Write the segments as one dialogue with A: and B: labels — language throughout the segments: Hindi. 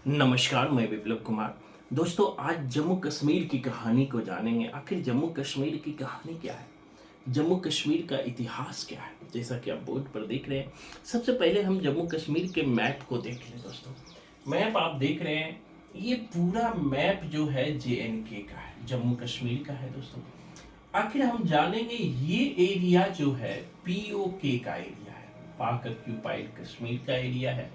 A: नमस्कार, मैं विप्लव कुमार। दोस्तों, आज जम्मू कश्मीर की कहानी को जानेंगे। आखिर जम्मू कश्मीर की कहानी क्या है, जम्मू कश्मीर का इतिहास क्या है। जैसा कि आप बोर्ड पर देख रहे हैं, सबसे पहले हम जम्मू कश्मीर के मैप को देख लें। दोस्तों, मैप आप देख रहे हैं, ये पूरा मैप जो है JNK का है, जम्मू कश्मीर का है। दोस्तों, आखिर हम जानेंगे ये एरिया जो है POK का एरिया है, पाक ऑक्यूपाइड कश्मीर का एरिया है।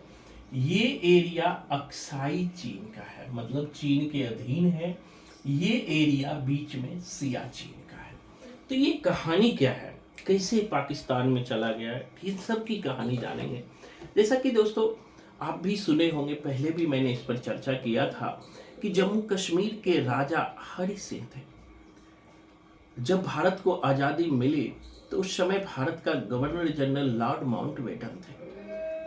A: ये एरिया अक्साई चीन का है, मतलब चीन के अधीन है। ये एरिया बीच में सियाचिन का है। तो ये कहानी क्या है, कैसे पाकिस्तान में चला गया है, इन सब की कहानी जानेंगे। जैसा कि दोस्तों आप भी सुने होंगे, पहले भी मैंने इस पर चर्चा किया था कि जम्मू कश्मीर के राजा हरि सिंह थे। जब भारत को आज़ादी मिली तो उस समय भारत का गवर्नर जनरल लॉर्ड माउंटबेटन थे।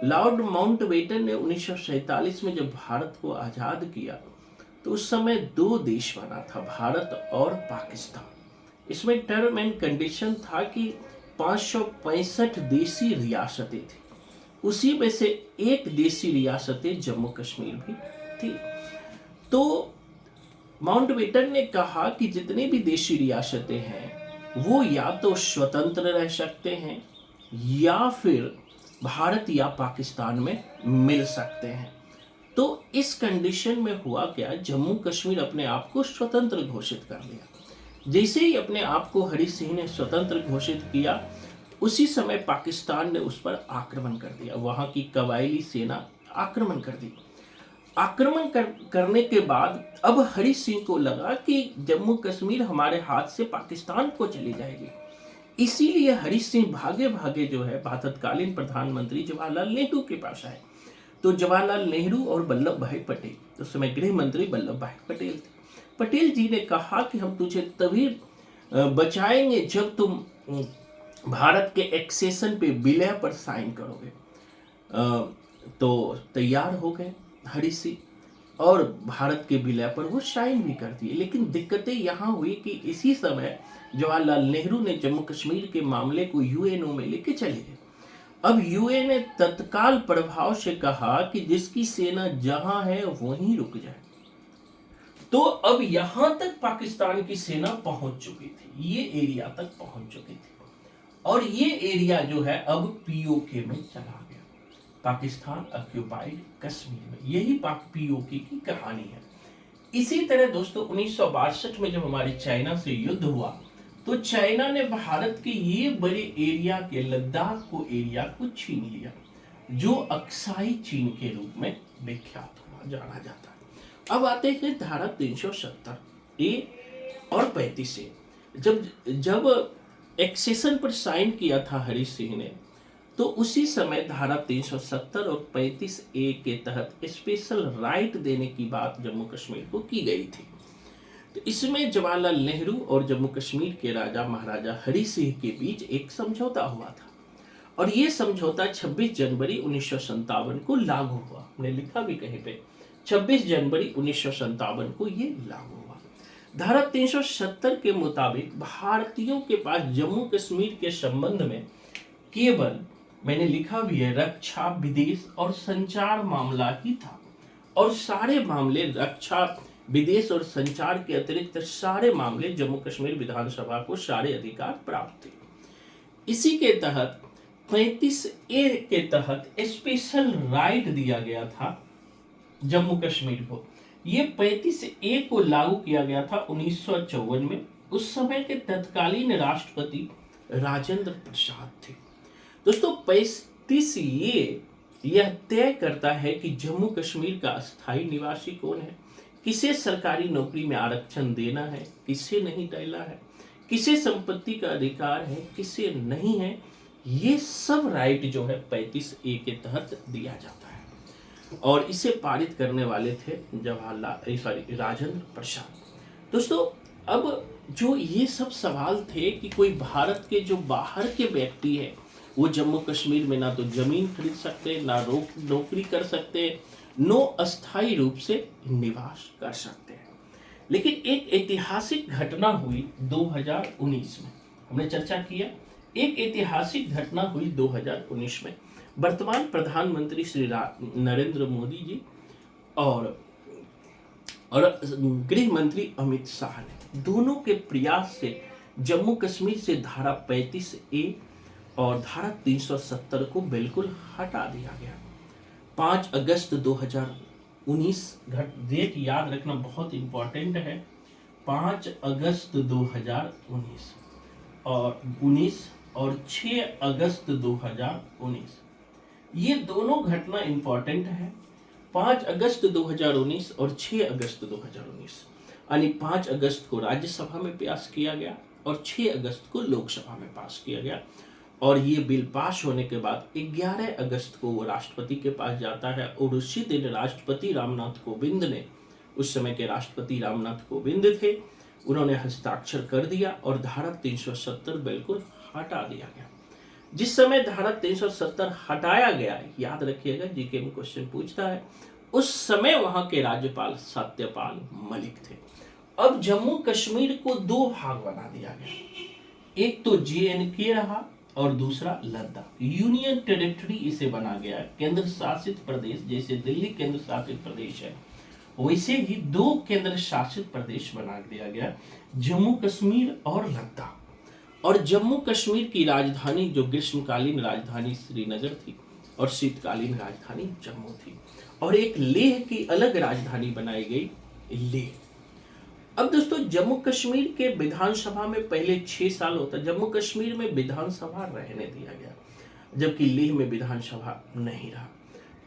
A: लॉर्ड माउंटबेटन ने 1947 में जब भारत को आज़ाद किया तो उस समय दो देश बना था, भारत और पाकिस्तान। इसमें टर्म एंड कंडीशन था कि 565 देसी रियासतें थी, उसी में से एक देसी रियासतें जम्मू कश्मीर भी थी। तो माउंटबेटन ने कहा कि जितने भी देशी रियासतें हैं वो या तो स्वतंत्र रह सकते हैं या फिर भारत या पाकिस्तान में मिल सकते हैं। तो इस कंडीशन में हुआ क्या, जम्मू कश्मीर अपने आप को स्वतंत्र घोषित कर लिया। जैसे ही अपने आप को हरि सिंह ने स्वतंत्र घोषित किया, उसी समय पाकिस्तान ने उस पर आक्रमण कर दिया। वहां की कबायली सेना आक्रमण कर दी। करने के बाद अब हरि सिंह को लगा कि जम्मू कश्मीर हमारे हाथ से पाकिस्तान को चली जाएगी। इसीलिए हरि सिंह भागे भागे जो है तत्कालीन प्रधानमंत्री जवाहरलाल नेहरू के पास आए। तो जवाहरलाल नेहरू और वल्लभ भाई पटेल, उस समय गृह मंत्री वल्लभ भाई पटेल थे। पटेल जी ने कहा कि हम तुझे तभी बचाएंगे जब तुम भारत के एक्सेशन पे विलय पर साइन करोगे। तो तैयार हो गए हरि सिंह और भारत के विलय पर वो साइन भी कर दिए। लेकिन दिक्कतें यहाँ हुई कि इसी समय जवाहरलाल नेहरू ने जम्मू कश्मीर के मामले को UNO में लेके चले गए। अब UN ने तत्काल प्रभाव से कहा कि जिसकी सेना जहां है वहीं रुक जाए। तो अब यहां तक पाकिस्तान की सेना पहुंच चुकी थी, ये एरिया तक पहुंच चुकी थी और ये एरिया जो है अब POK में चला गया, पाकिस्तान ऑक्यूपाइड कश्मीर में। यही पाक POK की कहानी है। इसी तरह दोस्तों 1962 में जब हमारी चाइना से युद्ध हुआ तो चाइना ने भारत के ये बड़े एरिया के लद्दाख को एरिया को छीन लिया, जो अक्साई चीन के रूप में विख्यात हुआ, जाना जाता है। अब आते हैं धारा 370A और 35A। जब जब एक्सेशन पर साइन किया था हरि सिंह ने, तो उसी समय धारा 370 और 35A के तहत स्पेशल राइट देने की बात जम्मू कश्मीर को की गई थी। तो इसमें जवाहरलाल नेहरू और जम्मू कश्मीर के राजा महाराजा हरि सिंह के बीच एक समझौता हुआ था और ये समझौता 26 जनवरी 1957 को लागू हुआ। हमने लिखा भी कहीं पे 26 जनवरी 1957 को ये लागू हुआ। धारा 370 के मुताबिक भारतीयों के पास जम्मू कश्मीर के संबंध में केवल, मैंने लिखा भी है, रक्षा, विदेश और संचार मामला ही था और सारे मामले, रक्षा, विदेश और संचार के अतिरिक्त सारे मामले जम्मू कश्मीर विधानसभा को सारे अधिकार प्राप्त थे। इसी के तहत 35A के तहत स्पेशल राइट दिया गया था जम्मू कश्मीर को। ये 35A को लागू किया गया था 1954 में। उस समय के तत्कालीन राष्ट्रपति राजेंद्र प्रसाद थे। दोस्तों 35A यह तय करता है कि जम्मू कश्मीर का अस्थायी निवासी कौन है, किसे सरकारी नौकरी में आरक्षण देना है, किसे नहीं देना है, किसे संपत्ति का अधिकार है, किसे नहीं है। ये सब राइट जो है 35A के तहत दिया जाता है और इसे पारित करने वाले थे राजेंद्र प्रसाद। दोस्तों, अब जो ये सब सवाल थे कि कोई भारत के जो बाहर के व्यक्ति है वो जम्मू कश्मीर में ना तो जमीन खरीद सकते, ना नौकरी कर सकते, नो अस्थायी रूप से निवास कर सकते हैं। लेकिन एक ऐतिहासिक घटना हुई 2019 में, हमने चर्चा किया, एक ऐतिहासिक घटना हुई 2019 में। वर्तमान प्रधानमंत्री श्री नरेंद्र मोदी जी और गृह मंत्री अमित शाह ने, दोनों के प्रयास से जम्मू कश्मीर से धारा 35A और धारा 370 को बिल्कुल हटा दिया गया। 5 अगस्त 2019, डेट याद रखना बहुत इंपॉर्टेंट है, 5 अगस्त 2019 और 19 और 6 अगस्त 2019, ये दोनों घटना इंपॉर्टेंट है। 5 अगस्त 2019 और 6 अगस्त 2019, यानी 5 अगस्त को राज्यसभा में पास किया गया और 6 अगस्त को लोकसभा में पास किया गया। और ये बिल पास होने के बाद 11 अगस्त को वो राष्ट्रपति के पास जाता है और उसी दिन राष्ट्रपति रामनाथ कोविंद ने, उस समय के राष्ट्रपति रामनाथ कोविंद थे, उन्होंने हस्ताक्षर कर दिया और धारा 370 बिल्कुल हटा दिया गया। जिस समय धारा 370 हटाया गया, याद रखिएगा जीके में क्वेश्चन पूछता है, उस समय वहां के राज्यपाल सत्यपाल मलिक थे। अब जम्मू कश्मीर को 2 भाग बना दिया गया, एक तो JNK रहा और दूसरा लद्दाख। यूनियन टेरिटरी इसे बना गया, केंद्र शासित प्रदेश, जैसे दिल्ली केंद्र शासित प्रदेश है वैसे ही 2 केंद्र शासित प्रदेश बना दिया गया, जम्मू कश्मीर और लद्दाख। और जम्मू कश्मीर की राजधानी, जो ग्रीष्मकालीन राजधानी श्रीनगर थी और शीतकालीन राजधानी जम्मू थी, और एक लेह की अलग राजधानी बनाई गई, लेह। अब दोस्तों, जम्मू कश्मीर के विधानसभा में पहले 6 साल होता, जम्मू कश्मीर में विधानसभा रहने दिया गया, जबकि लेह में विधानसभा नहीं रहा।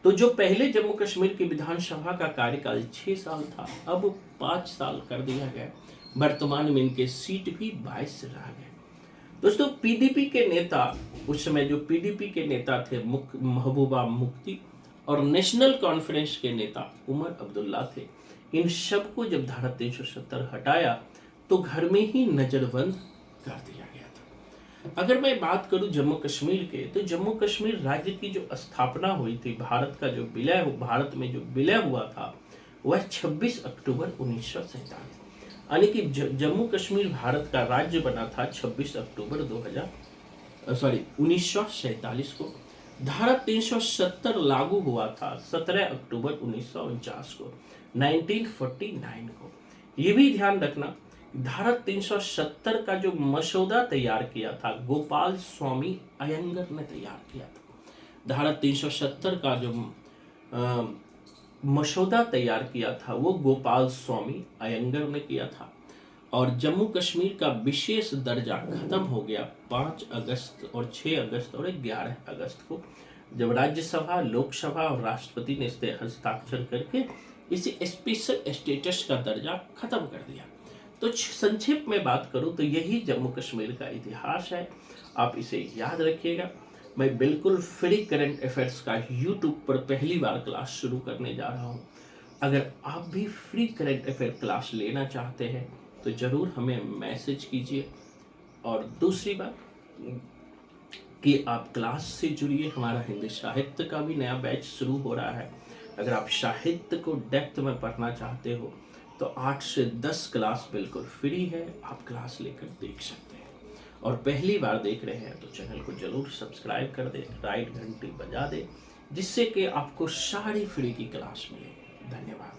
A: तो जो पहले जम्मू कश्मीर की विधानसभा का कार्यकाल 6 साल था, अब 5 साल कर दिया गया। वर्तमान में इनके सीट भी 22 रह गए। दोस्तों, PDP के नेता, उस समय जो PDP के नेता थे महबूबा मुफ्ती, और नेशनल कॉन्फ्रेंस के नेता उमर अब्दुल्ला थे। इन सबको जब धारा 370 हटाया तो घर में ही नजरबंद कर दिया गया था। अगर मैं बात करूं जम्मू कश्मीर के, तो जम्मू कश्मीर राज्य की जो स्थापना हुई थी, भारत में जो विलय हुआ था, वह 26 अक्टूबर 1947, यानी कि जम्मू कश्मीर भारत का राज्य बना था 26 अक्टूबर 1947 को। धारा 370 लागू हुआ था 17 अक्टूबर 1949 को, 1949 को। ये भी ध्यान रखना, धारा 370 का जो मसौदा तैयार किया था, गोपाल स्वामी अयंगर ने तैयार किया था। धारा 370 का जो मसौदा तैयार किया था, वो गोपाल स्वामी अयंगर ने किया था। और जम्मू कश्मीर का विशेष दर्जा खत्म हो गया 5 अगस्त और 6 अगस्त और 11 अगस्त को, जब राज्यसभा, लोकसभा और राष्ट्रपति ने इस पर हस्ताक्षर करके इसे स्पेशल स्टेटस का दर्जा खत्म कर दिया। तो संक्षेप में बात करूं तो यही जम्मू कश्मीर का इतिहास है, आप इसे याद रखिएगा। मैं बिल्कुल फ्री करंट अफेयर्स का यूट्यूब पर पहली बार क्लास शुरू करने जा रहा हूं। अगर आप भी फ्री करंट अफेयर क्लास लेना चाहते हैं तो ज़रूर हमें मैसेज कीजिए। और दूसरी बात कि आप क्लास से जुड़िए, हमारा हिंदी साहित्य का भी नया बैच शुरू हो रहा है। अगर आप साहित्य को डेप्थ में पढ़ना चाहते हो तो 8 से 10 क्लास बिल्कुल फ्री है, आप क्लास लेकर देख सकते हैं। और पहली बार देख रहे हैं तो चैनल को जरूर सब्सक्राइब कर दें, राइट घंटी बजा दें, जिससे कि आपको सारी फ्री की क्लास मिले। धन्यवाद।